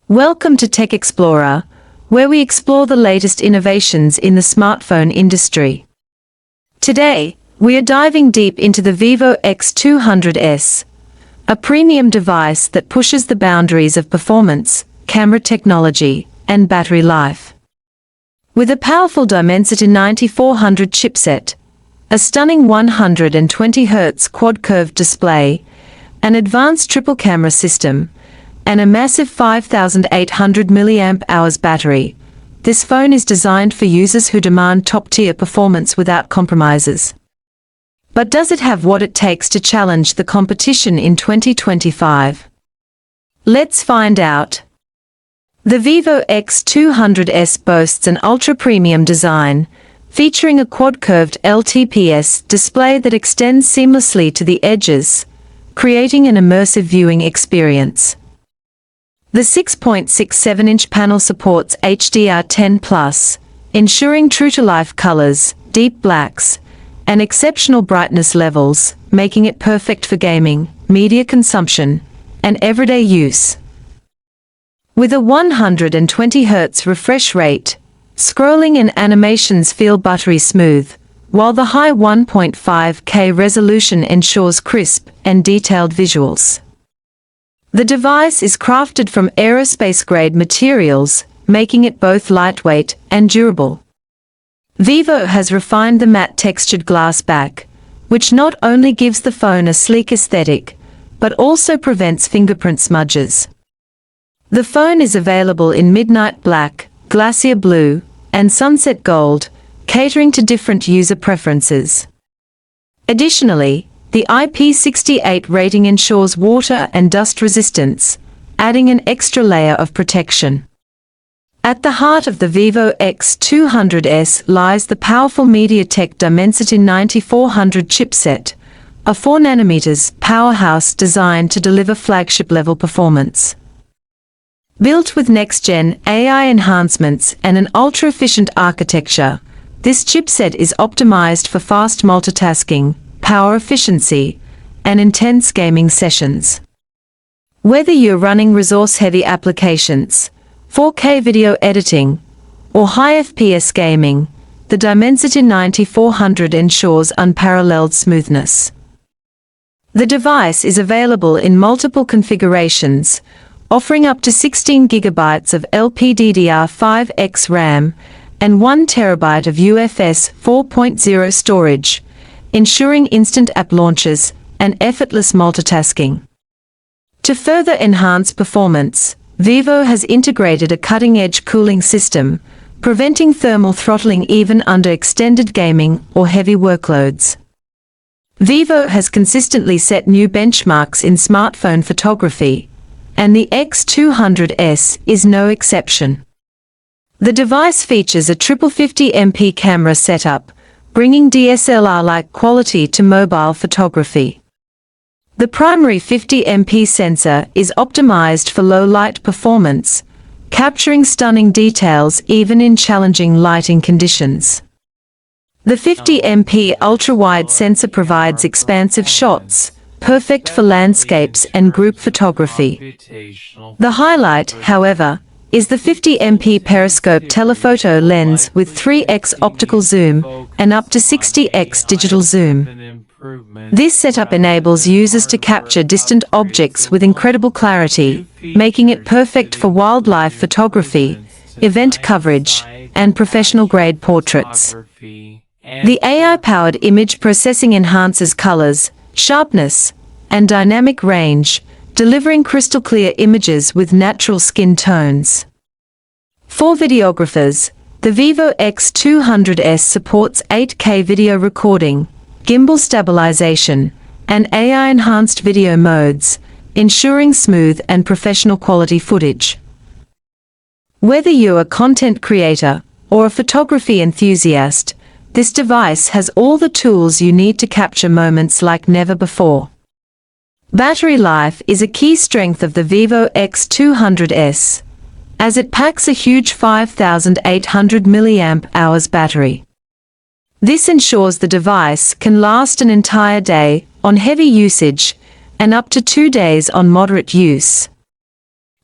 Welcome to Tech Explorer, where we explore the latest innovations in the smartphone industry. Today, we are diving deep into the Vivo X200s, a premium device that pushes the boundaries of performance, camera technology, and battery life. With a powerful Dimensity 9400 chipset, a stunning 120Hz quad-curved display, an advanced triple camera system, and a massive 5,800 mAh battery, this phone is designed for users who demand top-tier performance without compromises. But does it have what it takes to challenge the competition in 2025? Let's find out. The Vivo X200s boasts an ultra-premium design, featuring a quad-curved LTPS display that extends seamlessly to the edges, creating an immersive viewing experience. The 6.67-inch panel supports HDR10+, ensuring true-to-life colors, deep blacks, and exceptional brightness levels, making it perfect for gaming, media consumption, and everyday use. With a 120Hz refresh rate, scrolling and animations feel buttery smooth, while the high 1.5K resolution ensures crisp and detailed visuals. The device is crafted from aerospace-grade materials, making it both lightweight and durable. Vivo has refined the matte textured glass back, which not only gives the phone a sleek aesthetic, but also prevents fingerprint smudges. The phone is available in midnight black, glacier blue, and sunset gold, catering to different user preferences. Additionally, the IP68 rating ensures water and dust resistance, adding an extra layer of protection. At the heart of the Vivo X200s lies the powerful MediaTek Dimensity 9400 chipset, a 4nm powerhouse designed to deliver flagship-level performance. Built with next-gen AI enhancements and an ultra-efficient architecture, this chipset is optimized for fast multitasking, power efficiency, and intense gaming sessions. Whether you're running resource-heavy applications, 4K video editing, or high FPS gaming, the Dimensity 9400 ensures unparalleled smoothness. The device is available in multiple configurations, offering up to 16 GB of LPDDR5X RAM and 1 TB of UFS 4.0 storage, ensuring instant app launches and effortless multitasking. To further enhance performance, Vivo has integrated a cutting-edge cooling system, preventing thermal throttling even under extended gaming or heavy workloads. Vivo has consistently set new benchmarks in smartphone photography, and the X200s is no exception. The device features a triple 50MP camera setup, bringing DSLR-like quality to mobile photography. The primary 50MP sensor is optimized for low light performance, capturing stunning details even in challenging lighting conditions. The 50MP ultra-wide sensor provides expansive shots, perfect for landscapes and group photography. The highlight, however, is the 50MP periscope telephoto lens with 3x optical zoom and up to 60x digital zoom. This setup enables users to capture distant objects with incredible clarity, making it perfect for wildlife photography, event coverage, and professional-grade portraits. The AI-powered image processing enhances colors, sharpness, and dynamic range, delivering crystal-clear images with natural skin tones. For videographers, the Vivo X200s supports 8K video recording, gimbal stabilization, and AI-enhanced video modes, ensuring smooth and professional quality footage. Whether you're a content creator or a photography enthusiast, this device has all the tools you need to capture moments like never before. Battery life is a key strength of the Vivo X200s, as it packs a huge 5,800 mAh battery. This ensures the device can last an entire day on heavy usage and up to 2 days on moderate use.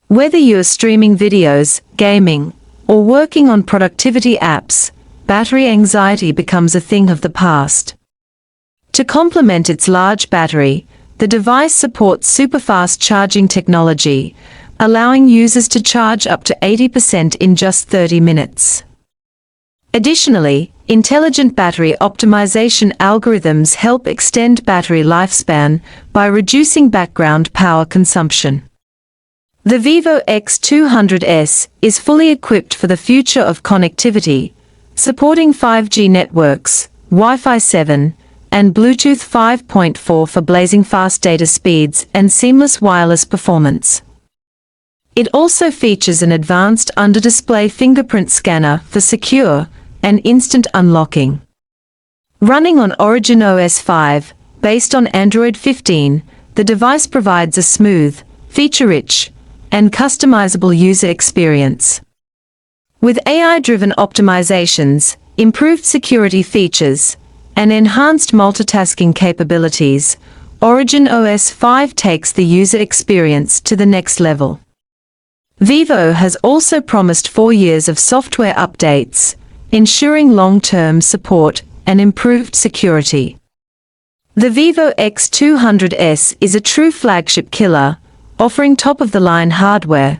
Whether you're streaming videos, gaming, or working on productivity apps, battery anxiety becomes a thing of the past. To complement its large battery, the device supports super-fast charging technology, allowing users to charge up to 80% in just 30 minutes. Additionally, intelligent battery optimization algorithms help extend battery lifespan by reducing background power consumption. The Vivo X200s is fully equipped for the future of connectivity, supporting 5G networks, Wi-Fi 7, and Bluetooth 5.4 for blazing fast data speeds and seamless wireless performance. It also features an advanced under-display fingerprint scanner for secure and instant unlocking. Running on Origin OS 5, based on Android 15, the device provides a smooth, feature-rich, and customizable user experience. With AI-driven optimizations, improved security features, and enhanced multitasking capabilities, Origin OS 5 takes the user experience to the next level. Vivo has also promised 4 years of software updates, ensuring long-term support and improved security. The Vivo X200s is a true flagship killer, offering top-of-the-line hardware,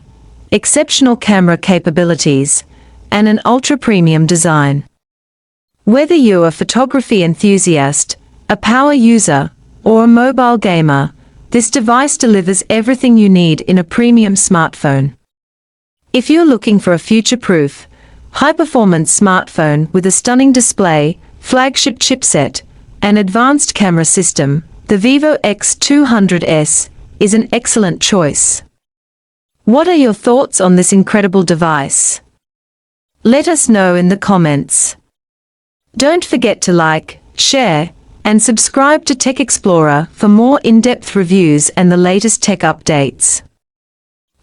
exceptional camera capabilities, and an ultra-premium design. Whether you're a photography enthusiast, a power user, or a mobile gamer, this device delivers everything you need in a premium smartphone. If you're looking for a future-proof, high-performance smartphone with a stunning display, flagship chipset, and advanced camera system, the Vivo X200s is an excellent choice. What are your thoughts on this incredible device? Let us know in the comments. Don't forget to like, share, and subscribe to Tech Explorer for more in-depth reviews and the latest tech updates.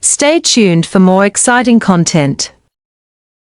Stay tuned for more exciting content.